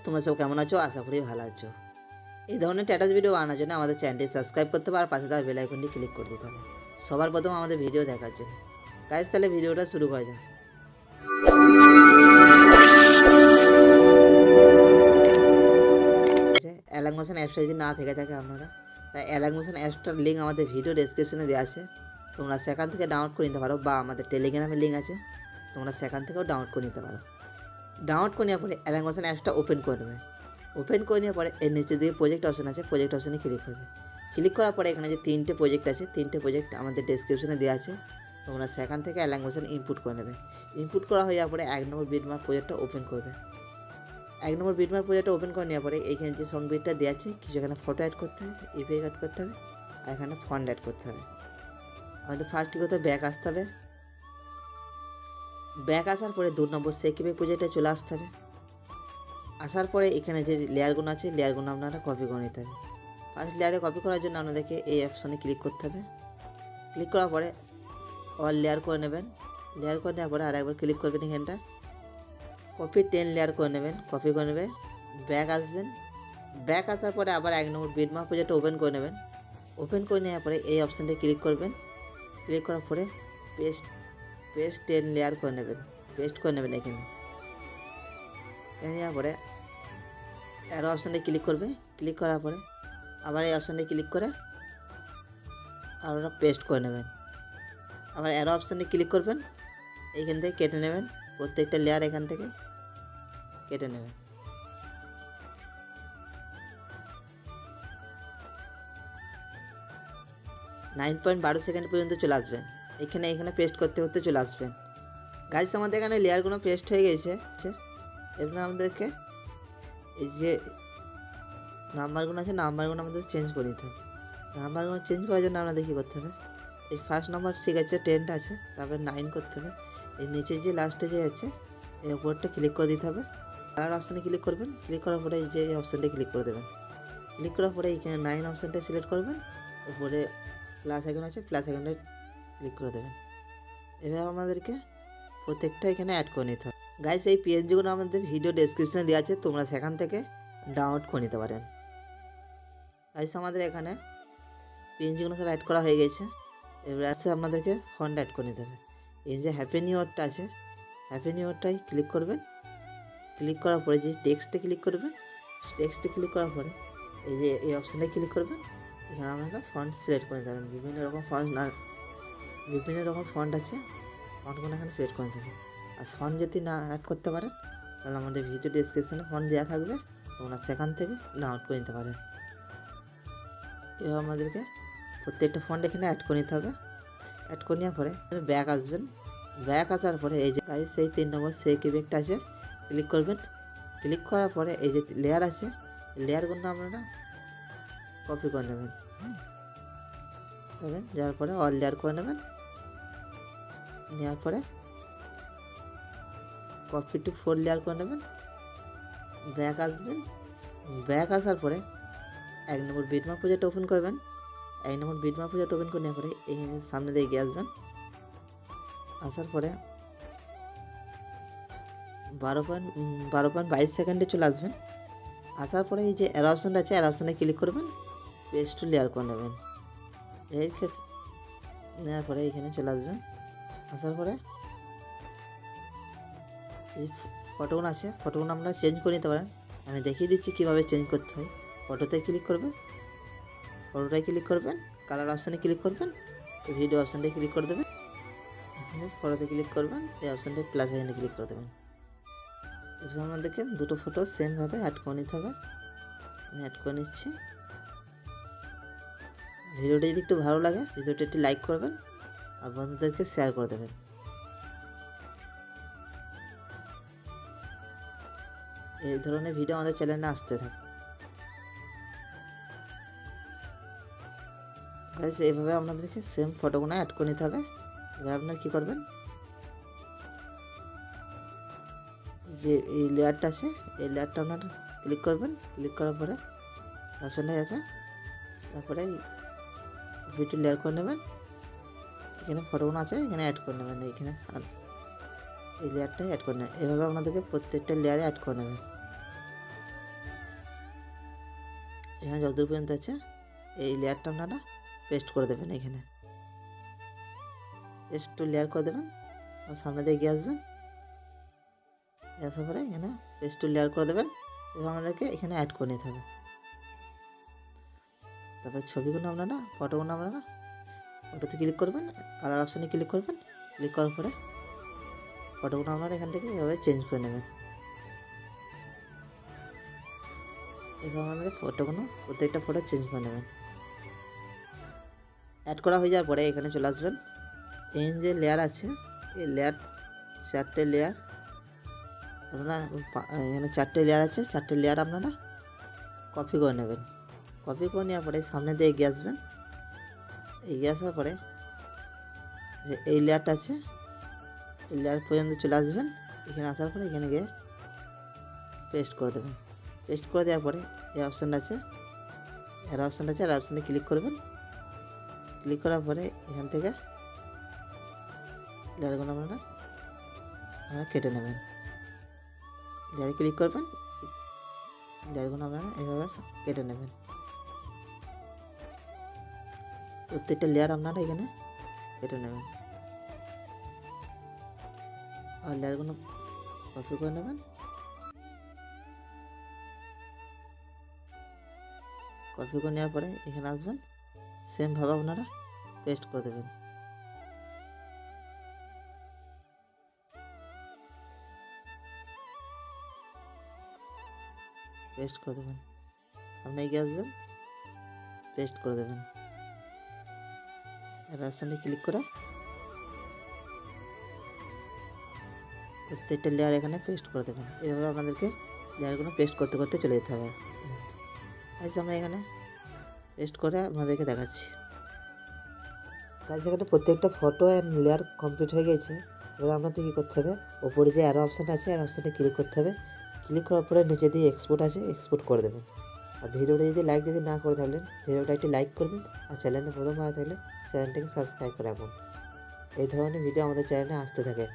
তোমরা সব কেমন আছো? আশা করি ভালো আছো। এই ধরনের স্ট্যাটাস ভিডিও বানানোর জন্য আমাদের চ্যানেলটি সাবস্ক্রাইব করতে হবে আর পাশে থাকা বেল আইকনটি ক্লিক করে দিতে হবে সবার প্রথম আমাদের ভিডিও দেখার জন্য। গাইস, তাহলে ভিডিওটা শুরু করা যাক। অ্যালাং মোশন অ্যাপসটা যদি না থেকে থাকে আপনারা, তাই অ্যালাং মোশন অ্যাপসটার লিঙ্ক আমাদের ভিডিও ডেসক্রিপশনে দেওয়া আছে, তোমরা সেখান থেকে ডাউনলোড করে নিতে পারো, বা আমাদের টেলিগ্রামের লিঙ্ক আছে, তোমরা সেখান থেকেও ডাউনলোড করে নিতে পারো। ডাউনলোড করে নেওয়ার পরে অ্যালাং মোশন অ্যাপসটা ওপেন করে নেবে। ওপেন করে নেওয়ার পরে এর নিচে দিয়ে প্রজেক্ট অপশন আছে, প্রজেক্ট অপশানে ক্লিক করবে। ক্লিক করার পরে এখানে যে 3টে প্রজেক্ট আছে, 3টে প্রজেক্ট আমাদের ডেসক্রিপশনে দেওয়া আছে, তোমরা সেখান থেকে অ্যালাং মোশন ইনপুট করে নেবে। ইনপুট করা হয়ে যাওয়ার পরে 1 নম্বর বিটমার্ক প্রজেক্টটা ওপেন করবে। 1 নম্বর বিটমার্ক প্রজেক্টটা ওপেন করে নেওয়ার পরে এইখানে যে সং বিটটা দেওয়া আছে, কিছু এখানে ফটো অ্যাড করতে হবে, ইফেক্ট অ্যাড করতে হবে, আর এখানে ফন্ট অ্যাড করতে হবে। আমাদের ফার্স্টে কোথাও ব্যাক আসতে হবে। ব্যাক আসার পরে 2 নম্বর সেকিপে প্রজেক্টে চলে আসতে হবে। আসার পরে এখানে যে লেয়ারগুলো আছে, লেয়ারগুলো আপনারা কপি করে নিতে হবে। ফার্স্ট লেয়ারে কপি করার জন্য আপনাদেরকে এই অপশনে ক্লিক করতে হবে। ক্লিক করার পরে অল লেয়ার করে নেবেন। লেয়ার করে নেওয়ার পরে আর একবার ক্লিক করবেন, এখানটা কপি 10 লেয়ার করে নেবেন, কপি করে নেবে। ব্যাক আসবেন। ব্যাক আসার পরে আবার 1 নম্বর বিটমার্ক প্রজেক্ট ওপেন করে নেবেন। ওপেন করে নেওয়ার পরে এই অপশানটা ক্লিক করবেন। ক্লিক করার পরে পেস্ট 10 লেয়ার করে নেবেন, পেস্ট করে নেবেন এখানে। নেওয়ার পরে অ্যারো অপশানে ক্লিক করবে। ক্লিক করার পরে আবার এই অপশানে ক্লিক করে আপনারা পেস্ট করে নেবেন। আবার অ্যারো অপশানে ক্লিক করবেন, এইখান থেকে কেটে নেবেন, প্রত্যেকটা লেয়ার এখান থেকে কেটে নেবেন। নাইন 9.12 সেকেন্ড পর্যন্ত চলে আসবেন। এখানে পেস্ট করতে করতে চলে আসবেন। গাইস, আমাদের এখানে লেয়ারগুলো পেস্ট হয়ে গেছে। এবার আমাদেরকে এই যে নাম্বারগুলো আছে, নাম্বারগুলো আমাদের চেঞ্জ করে দিতে হবে। নাম্বারগুলো চেঞ্জ করার জন্য আমাদের কী করতে হবে, এই ফার্স্ট নাম্বার ঠিক আছে, 10টা আছে, তারপরে 9 করতে হবে। এই নিচে যে লাস্টে যে আছে এই উপরটা ক্লিক করে দিতে হবে। কালার অপশানে ক্লিক করবেন। ক্লিক করার পরে এই যে এই অপশানটা ক্লিক করে দেবেন। ক্লিক করার পরে এইখানে 9 অপশানটা সিলেক্ট করবেন, উপরে প্লাস আইকন আছে, প্লাস আইকনটা ক্লিক করে দেবেন। এভাবে আমাদেরকে প্রত্যেকটা এখানে অ্যাড করে নিতে হবে। গাইস, এই পিএনজিগুলো আমাদের ভিডিও ডেসক্রিপশনে দেওয়া আছে, তোমরা সেখান থেকে ডাউনলোড করে নিতে পারেন। গাইস, আমাদের এখানে পিএনজিগুলো সব অ্যাড করা হয়ে গেছে। এবার আসছে আপনাদেরকে ফন্ট অ্যাড করে নিতে হবে। এই যে হ্যাপি নিউ ইয়ারটা আছে, হ্যাপি নিউ ইয়ারটাই ক্লিক করবেন। ক্লিক করার পরে যে টেক্সটে ক্লিক করবেন, টেক্সটে ক্লিক করার পরে এই যে এই অপশানে ক্লিক করবেন। এখানে আপনারা ফন্ট সিলেক্ট করে নিতে পারেন। বিভিন্ন রকম ফন্ট আছে, ফন্টগুলো এখানে সিলেক্ট করে নিতে হবে। আর ফন্ট যদি না অ্যাড করতে পারেন, তাহলে আমাদের ভিডিও ডেসক্রিপশনে ফন্ট দেওয়া থাকবে, তোমরা সেখান থেকে ডাউনলোড করে নিতে পারেন। এবার আমাদেরকে প্রত্যেকটা ফন্ট এখানে অ্যাড করে নিতে হবে। অ্যাড করে নেওয়ার পরে ব্যাক আসবেন। ব্যাক আসার পরে এই যে গাইস এই 3 নম্বর সেই কিবোর্ডটা আছে, ক্লিক করবেন। ক্লিক করার পরে এই যে লেয়ার আছে, লেয়ারগুলো আপনারা কপি করে নেবেন। যার পরে অল লেয়ার করে নেবেন। নেওয়ার পরে কপি টু 4 লেয়ার করে নেবেন। ব্যাক আসবেন। ব্যাক আসার পরে 1 নম্বর বিটমার্ক প্রজেক্ট ওপেন করবেন। 1 নম্বর বিটমার্ক প্রজেক্ট ওপেন করে নেওয়ার পরে এখানে সামনে দিয়ে এগিয়ে আসবেন। আসার পরে 12.22 সেকেন্ডে চলে আসবেন। আসার পরে এই যে অ্যারো অপশানটা আছে, অ্যারো অপশানে ক্লিক করবেন, পেস্ট টু লেয়ার করে নেবেন। এই নেওয়ার পরে এখানে চলে আসবেন। আসার পরে এই ফটোগুলো আছে, ফটোগুলো আপনারা চেঞ্জ করে নিতে পারেন। আমি দেখিয়ে দিচ্ছি কীভাবে চেঞ্জ করতে হয়। ফটোতে ক্লিক করবেন, ফটোটায় ক্লিক করবেন, কালার অপশানে ক্লিক করবেন, ভিডিও অপশানটায় ক্লিক করে দেবেন, ফটোতে ক্লিক করবেন, এই অপশানটায় প্লাস এখানে ক্লিক করে দেবেন। এখানে আমাদেরকে দুটো ফটো সেমভাবে অ্যাড করে নিতে হবে। আমি অ্যাড করে নিচ্ছি। ভিডিওটা যদি একটু ভালো লাগে, ভিডিওটা একটু লাইক করবেন আর বন্ধুদেরকে শেয়ার করে দেবেন। এই ধরনের ভিডিও আমাদের চ্যানেলে আসতে থাকে। গাইস, এইভাবে আপনাদেরকে সেম ফটোগুলো অ্যাড করে নিতে হবে। এবার আপনারা কী করবেন, যে এই লেয়ারটা আছে, এই লেয়ারটা আপনারা ক্লিক করবেন। ক্লিক করার পরে অপশানটাই আছে, তারপরে ভিডিও লেয়ার করে নেবেন। এখানে ফটোগুলো আছে, এখানে অ্যাড করে নেবেন। এইখানে এই লেয়ারটাই অ্যাড করে নেবেন। এভাবে আপনাদেরকে প্রত্যেকটা লেয়ারে অ্যাড করে নেবেন। এখানে যতদূর পর্যন্ত আছে এই লেয়ারটা আপনারা পেস্ট করে দেবেন। এখানে একটু লেয়ার করে দেবেন, সামনে দিয়ে এগিয়ে আসবেন, আসার পরে এখানে পেস্ট লেয়ার করে দেবেন এবং আমাদেরকে এখানে অ্যাড করে নিতে হবে। তারপর ছবিগুলো আপনারা ফটোগুলো আপনারা ফটোতে ক্লিক করবেন, কালার অপশানে ক্লিক করবেন, ক্লিক করার পরে ফটোগুলো আপনারা এখান থেকে এভাবে চেঞ্জ করে নেবেন। এবার আমাদের ফটোগুলো প্রত্যেকটা ফটো চেঞ্জ করে নেবেন। অ্যাড করা হয়ে যাওয়ার পরে এখানে চলে আসবেন, এই যে লেয়ার আছে এই লেয়ার 4টে লেয়ার আপনারা এখানে 4টে লেয়ার আছে, 4টে লেয়ার আপনারা কপি করে নেবেন। কপি করে নেওয়ার পরে সামনে দিয়ে এগিয়ে আসবেন, এগিয়ে আসার পরে যে এই লেয়ারটা আছে এই লেয়ার পর্যন্ত চলে আসবেন। এখানে আসার পরে এখানে গিয়ে পেস্ট করে দেবেন। পেস্ট করে দেওয়ার পরে এই অপশানটা আছে, এর অপশানটা আছে, আর অপশানে ক্লিক করবেন। ক্লিক করার পরে এখান থেকে লেয়ারগুলো আপনারা কেটে নেবেন। লেয়ারে ক্লিক করবেন, লেয়ারগুলো আপনারা এভাবে কেটে নেবেন। প্রত্যেকটা লেয়ার আপনারা এখানে কেটে নেবেন আর লেয়ারগুলো কপি করে নেবেন। কপি করে নেওয়ার পরে এখানে আসবেন, সেমভাবে আপনারা পেস্ট করে দেবেন। পেস্ট করে দেবেন, সামনে এগিয়ে আসবেন, পেস্ট করে দেবেন। এর অপশানে ক্লিক করে প্রত্যেকটা লেয়ার এখানে পেস্ট করে দেবেন। এভাবে আপনাদেরকে লেয়ারগুলো পেস্ট করতে করতে চলে যেতে হবে। আচ্ছা, আমরা এখানে পেস্ট করে আপনাদেরকে দেখাচ্ছি। কাজ এখানে প্রত্যেকটা ফটো অ্যান্ড লেয়ার কমপ্লিট হয়ে গেছে। এবার আপনাদের কী করতে হবে, ওপরে যে অ্যারো অপশান আছে অ্যারো অপশানে ক্লিক করতে হবে। ক্লিক করার পরে নিচে দিয়ে এক্সপোর্ট আছে, এক্সপোর্ট করে দেবেন। আর ভিডিওটা যদি লাইক যদি না করে থাকলেন ভিডিওটা একটি লাইক করে দিন, আর চ্যানেলে প্রথম হয়ে থাকলে চ্যানেলটাকে সাবস্ক্রাইব করে রাখুন। এই ধরনের ভিডিও আমাদের চ্যানেলে আসতে থাকে।